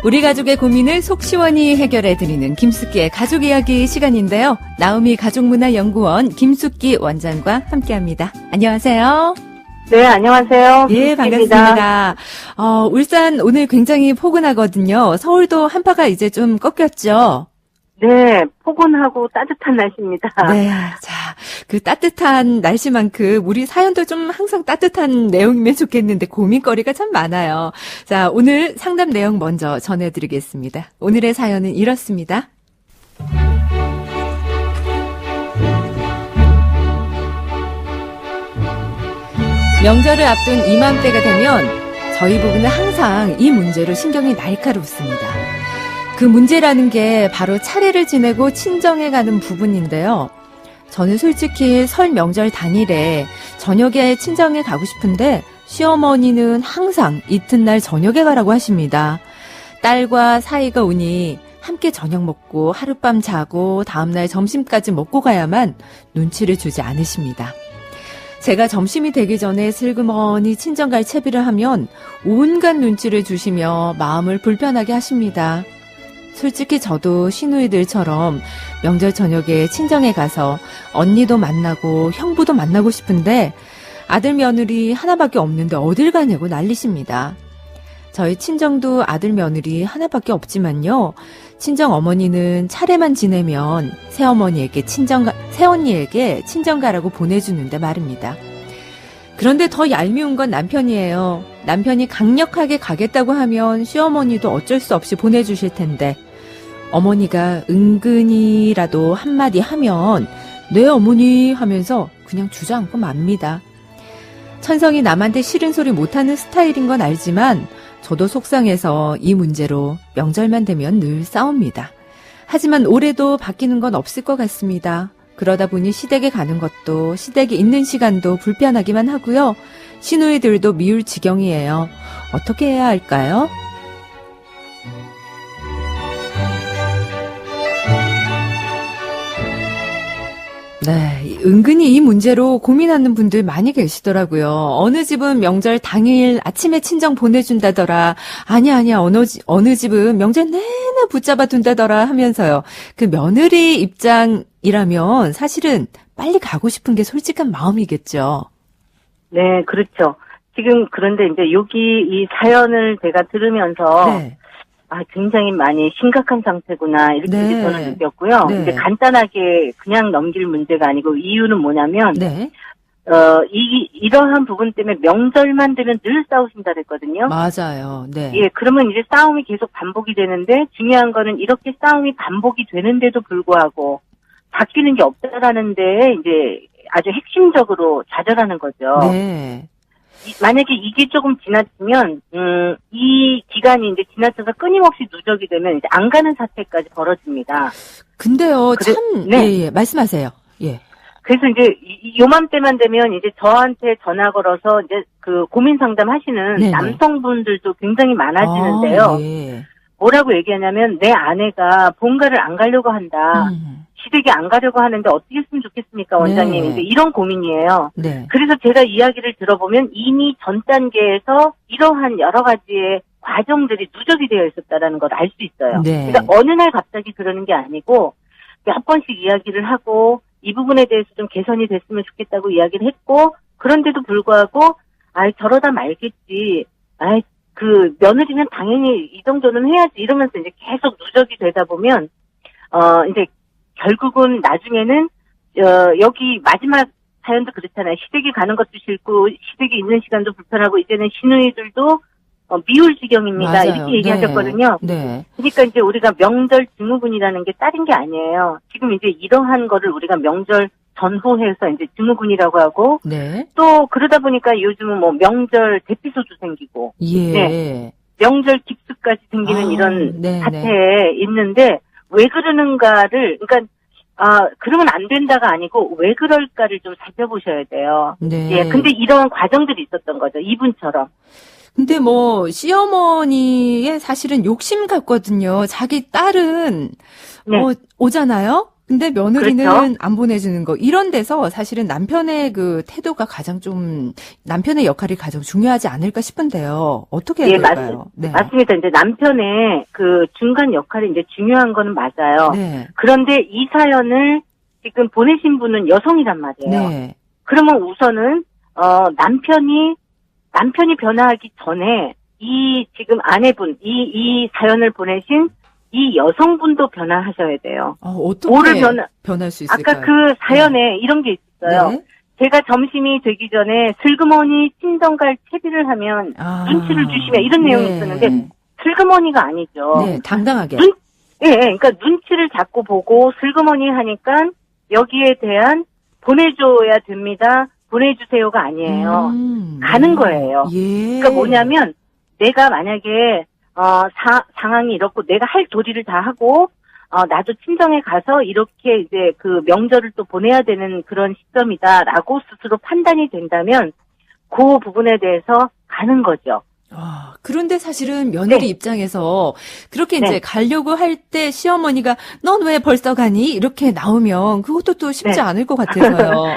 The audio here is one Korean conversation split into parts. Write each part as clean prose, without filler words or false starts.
우리 가족의 고민을 속 시원히 해결해드리는 김숙기의 가족 이야기 시간인데요. 나우미 가족문화연구원 김숙기 원장과 함께합니다. 안녕하세요. 네, 안녕하세요. 예, 반갑습니다. 울산 오늘 굉장히 포근하거든요. 서울도 한파가 이제 좀 꺾였죠? 네, 포근하고 따뜻한 날씨입니다. 네, 자, 그 따뜻한 날씨만큼 우리 사연도 좀 항상 따뜻한 내용이면 좋겠는데 고민거리가 참 많아요. 자, 오늘 상담 내용 먼저 전해드리겠습니다. 오늘의 사연은 이렇습니다. 명절을 앞둔 이맘때가 되면 저희 부부는 항상 이 문제로 신경이 날카롭습니다. 그 문제라는 게 바로 차례를 지내고 친정에 가는 부분인데요. 저는 솔직히 설 명절 당일에 저녁에 친정에 가고 싶은데 시어머니는 항상 이튿날 저녁에 가라고 하십니다. 딸과 사이가 오니 함께 저녁 먹고 하룻밤 자고 다음날 점심까지 먹고 가야만 눈치를 주지 않으십니다. 제가 점심이 되기 전에 슬그머니 친정 갈 채비를 하면 온갖 눈치를 주시며 마음을 불편하게 하십니다. 솔직히 저도 시누이들처럼 명절 저녁에 친정에 가서 언니도 만나고 형부도 만나고 싶은데 아들 며느리 하나밖에 없는데 어딜 가냐고 난리십니다. 저희 친정도 아들 며느리 하나밖에 없지만요. 친정 어머니는 차례만 지내면 새언니에게 친정 가라고 보내주는데 말입니다. 그런데 더 얄미운 건 남편이에요. 남편이 강력하게 가겠다고 하면 시어머니도 어쩔 수 없이 보내주실 텐데 어머니가 은근히라도 한마디 하면 네 어머니 하면서 그냥 주저앉고 맙니다. 천성이 남한테 싫은 소리 못하는 스타일인 건 알지만 저도 속상해서 이 문제로 명절만 되면 늘 싸웁니다. 하지만 올해도 바뀌는 건 없을 것 같습니다. 그러다 보니 시댁에 가는 것도 시댁에 있는 시간도 불편하기만 하고요. 시누이들도 미울 지경이에요. 어떻게 해야 할까요? 네, 은근히 이 문제로 고민하는 분들 많이 계시더라고요. 어느 집은 명절 당일 아침에 친정 보내준다더라. 아니야, 어느 집은 명절 내내 붙잡아 둔다더라 하면서요. 그 며느리 입장이라면 사실은 빨리 가고 싶은 게 솔직한 마음이겠죠. 네, 그렇죠. 지금 그런데 이제 여기 이 사연을 제가 들으면서 네. 굉장히 많이 심각한 상태구나 이렇게 네. 저는 느꼈고요. 네. 이제 간단하게 그냥 넘길 문제가 아니고 이유는 뭐냐면 네. 이러한 부분 때문에 명절만 되면 늘 싸우신다 그랬거든요. 맞아요. 네. 예, 그러면 이제 싸움이 계속 반복이 되는데 중요한 거는 이렇게 싸움이 반복이 되는데도 불구하고 바뀌는 게 없다라는 데 이제 아주 핵심적으로 좌절하는 거죠. 네. 만약에 이게 조금 지나치면, 이 기간이 이제 지나쳐서 끊임없이 누적이 되면 이제 안 가는 사태까지 벌어집니다. 근데요, 네. 예, 말씀하세요. 예. 그래서 이제 요맘때만 되면 이제 저한테 전화 걸어서 이제 그 고민 상담 하시는 네네. 남성분들도 굉장히 많아지는데요. 예. 뭐라고 얘기하냐면 내 아내가 본가를 안 가려고 한다. 시댁에 안 가려고 하는데 어떻게 했으면 좋겠습니까, 원장님. 네. 이제 이런 고민이에요. 네. 그래서 제가 이야기를 들어보면 이미 전 단계에서 이러한 여러 가지의 과정들이 누적이 되어 있었다라는 걸 알 수 있어요. 네. 그러니까 어느 날 갑자기 그러는 게 아니고 몇 번씩 이야기를 하고 이 부분에 대해서 좀 개선이 됐으면 좋겠다고 이야기를 했고 그런데도 불구하고 저러다 말겠지. 그 며느리는 당연히 이 정도는 해야지 이러면서 이제 계속 누적이 되다 보면 이제 결국은 나중에는 여기 마지막 사연도 그렇잖아요. 시댁에 가는 것도 싫고 시댁에 있는 시간도 불편하고 이제는 시누이들도 미울 지경입니다. 맞아요. 이렇게 얘기하셨거든요. 네. 그러니까 이제 우리가 명절 증후군이라는 게 다른 게 아니에요. 지금 이제 이러한 거를 우리가 명절 전후해서 이제 증후군이라고 하고 네. 또 그러다 보니까 요즘은 뭐 명절 대피소도 생기고 예. 네. 명절 깁스까지 생기는 이런 네, 사태에 있는데 왜 그러는가를 그러니까 그러면 안 된다가 아니고 왜 그럴까를 좀 살펴보셔야 돼요. 네. 예. 근데 이런 과정들이 있었던 거죠. 이분처럼. 근데 뭐 시어머니의 사실은 욕심 같거든요. 자기 딸은 네. 오잖아요. 근데 며느리는 그렇죠? 안 보내주는 거. 이런 데서 사실은 남편의 그 태도가 남편의 역할이 가장 중요하지 않을까 싶은데요. 어떻게 해야 예, 될까요? 네. 맞습니다. 이제 남편의 그 중간 역할이 이제 중요한 거는 맞아요. 네. 그런데 이 사연을 지금 보내신 분은 여성이란 말이에요. 네. 그러면 우선은, 남편이 변화하기 전에 이 지금 아내분, 이 사연을 보내신 이 여성분도 변화하셔야 돼요. 어떻게 뭐를 변할 수 있을까요? 아까 그 사연에 이런 게 있어요. 네. 제가 점심이 되기 전에 슬그머니 친정갈 채비를 하면 눈치를 주시면 이런 내용이 있었는데 슬그머니가 아니죠. 네, 당당하게. 그러니까 눈치를 자꾸 보고 슬그머니 하니까 여기에 대한 보내줘야 됩니다. 보내주세요가 아니에요. 가는 거예요. 예. 그러니까 뭐냐면 내가 만약에 상황이 이렇고 내가 할 도리를 다 하고 나도 친정에 가서 이렇게 이제 그 명절을 또 보내야 되는 그런 시점이다라고 스스로 판단이 된다면 그 부분에 대해서 가는 거죠. 그런데 사실은 며느리 네. 입장에서 그렇게 이제 네. 가려고 할 때 시어머니가 넌 왜 벌써 가니? 이렇게 나오면 그것도 또 쉽지 네. 않을 것 같아서요.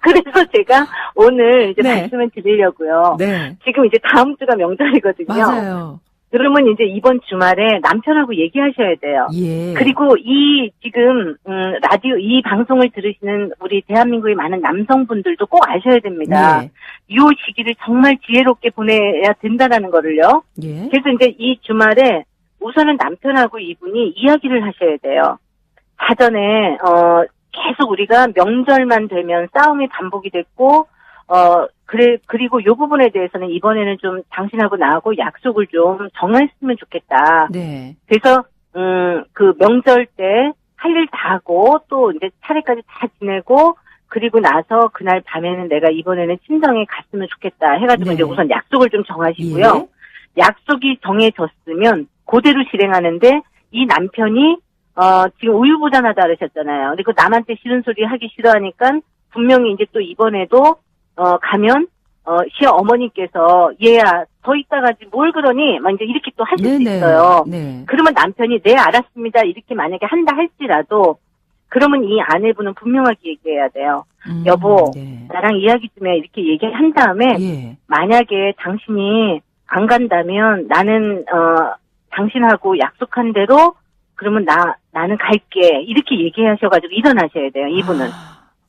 그래서 제가 오늘 이제 네. 말씀을 드리려고요. 네. 지금 이제 다음 주가 명절이거든요. 맞아요. 그러면 이제 이번 주말에 남편하고 얘기하셔야 돼요. 예. 그리고 이 지금 라디오 이 방송을 들으시는 우리 대한민국의 많은 남성분들도 꼭 아셔야 됩니다. 예. 이 시기를 정말 지혜롭게 보내야 된다라는 거를요. 예. 그래서 이제 이 주말에 우선은 남편하고 이분이 이야기를 하셔야 돼요. 사전에 계속 우리가 명절만 되면 싸움이 반복이 됐고 그리고 요 부분에 대해서는 이번에는 좀 당신하고 나하고 약속을 좀 정했으면 좋겠다. 네. 그래서 그 명절 때 할 일 다 하고 또 이제 차례까지 다 지내고 그리고 나서 그날 밤에는 내가 이번에는 친정에 갔으면 좋겠다 해가지고 네. 이제 우선 약속을 좀 정하시고요. 예. 약속이 정해졌으면 그대로 실행하는데 이 남편이 지금 우유부단하다 그러셨잖아요. 그리고 남한테 싫은 소리 하기 싫어하니까 분명히 이제 또 이번에도 가면 시어머니께서 얘야 더 이따가지 뭘 그러니 막 이제 이렇게 또 하실 수 있어요. 네. 그러면 남편이 네 알았습니다 이렇게 만약에 한다 할지라도 그러면 이 아내분은 분명하게 얘기해야 돼요. 여보 네. 나랑 이야기 좀 해 이렇게 얘기한 다음에 예. 만약에 당신이 안 간다면 나는 당신하고 약속한 대로 그러면 나는 갈게 이렇게 얘기하셔가지고 일어나셔야 돼요. 이분은.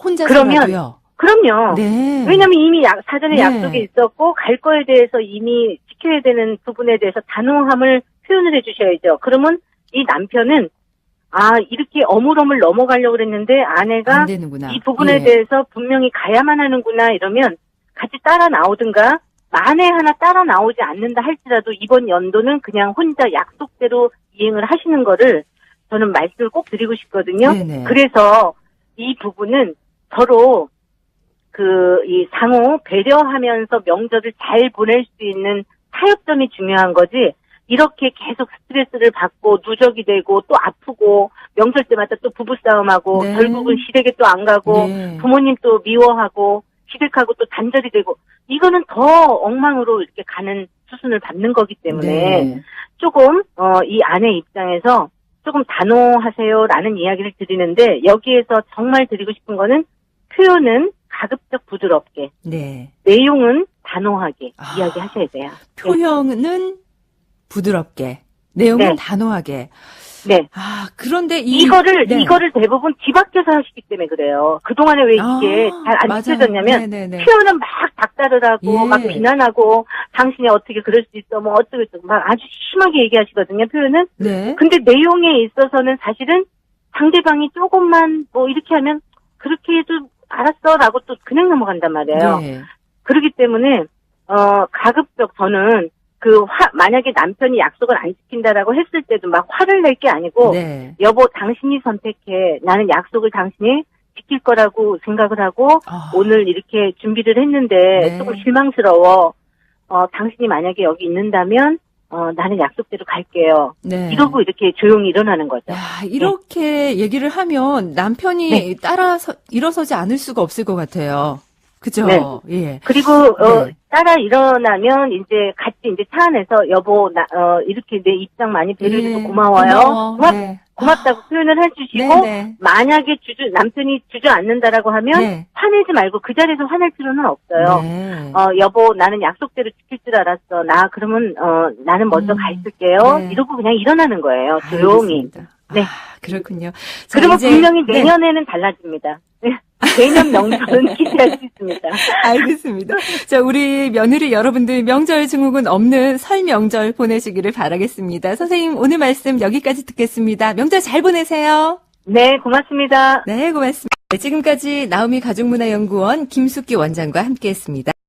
혼자서라도요. 그럼요. 네. 왜냐면 이미 사전에 네. 약속이 있었고 갈 거에 대해서 이미 지켜야 되는 부분에 대해서 단호함을 표현을 해주셔야죠. 그러면 이 남편은 이렇게 어물어물 넘어가려고 그랬는데 아내가 안 되는구나. 이 부분에 예. 대해서 분명히 가야만 하는구나 이러면 같이 따라 나오든가 만에 하나 따라 나오지 않는다 할지라도 이번 연도는 그냥 혼자 약속대로 이행을 하시는 거를 저는 말씀을 꼭 드리고 싶거든요. 네네. 그래서 이 부분은 서로 이 상호 배려하면서 명절을 잘 보낼 수 있는 타협점이 중요한 거지, 이렇게 계속 스트레스를 받고 누적이 되고 또 아프고 명절 때마다 또 부부싸움하고 네. 결국은 시댁에 또 안 가고 네. 부모님 또 미워하고 시댁하고 또 단절이 되고 이거는 더 엉망으로 이렇게 가는 수순을 밟는 거기 때문에 네. 조금 이 아내 입장에서 조금 단호하세요라는 이야기를 드리는데, 여기에서 정말 드리고 싶은 거는 표현은 가급적 부드럽게, 네. 내용은 단호하게 이야기하셔야 돼요. 표현은 부드럽게, 내용은 네. 단호하게. 네. 그런데 이거를 네. 대부분 집 밖에서 하시기 때문에 그래요. 그동안에 왜 이게 잘 안 맞아요. 지켜졌냐면, 네네네. 표현은 막 닥달을 하고, 예. 막 비난하고, 당신이 어떻게 그럴 수 있어, 뭐 어쩌고 저쩌고, 막 아주 심하게 얘기하시거든요, 표현은. 네. 근데 내용에 있어서는 사실은 상대방이 조금만 뭐 이렇게 하면, 그렇게 해도 알았어, 라고 또 그냥 넘어간단 말이에요. 네. 그렇기 때문에, 가급적 저는 만약에 남편이 약속을 안 지킨다라고 했을 때도 막 화를 낼 게 아니고, 네. 여보, 당신이 선택해. 나는 약속을 당신이 지킬 거라고 생각을 하고, 오늘 이렇게 준비를 했는데, 네. 조금 실망스러워. 당신이 만약에 여기 있는다면, 나는 약속대로 갈게요. 네. 이러고 이렇게 조용히 일어나는 거죠. 야, 이렇게 얘기를 하면 남편이 네. 따라서 일어서지 않을 수가 없을 것 같아요. 그죠? 네. 예. 그리고 네. 따라 일어나면 이제 같이 이제 차 안에서 여보 이렇게 내 입장 많이 배려해줘서 예. 고마워요. 네. 고맙다고 표현을 해주시고 네네. 만약에 남편이 주저앉는다라고 하면 네. 화내지 말고 그 자리에서 화낼 필요는 없어요. 네. 여보 나는 약속대로 지킬 줄 알았어. 그러면 나는 먼저 가 있을게요. 네. 이러고 그냥 일어나는 거예요. 조용히. 알겠습니다. 네. 그렇군요. 자, 그러면 이제, 분명히 네. 내년에는 달라집니다. 내년 명절은 기대할 수 있습니다. 알겠습니다. 자, 우리 며느리 여러분들 명절 증후군 없는 설 명절 보내시기를 바라겠습니다. 선생님, 오늘 말씀 여기까지 듣겠습니다. 명절 잘 보내세요. 네, 고맙습니다. 네, 고맙습니다. 지금까지 나우미 가족문화연구원 김숙기 원장과 함께했습니다.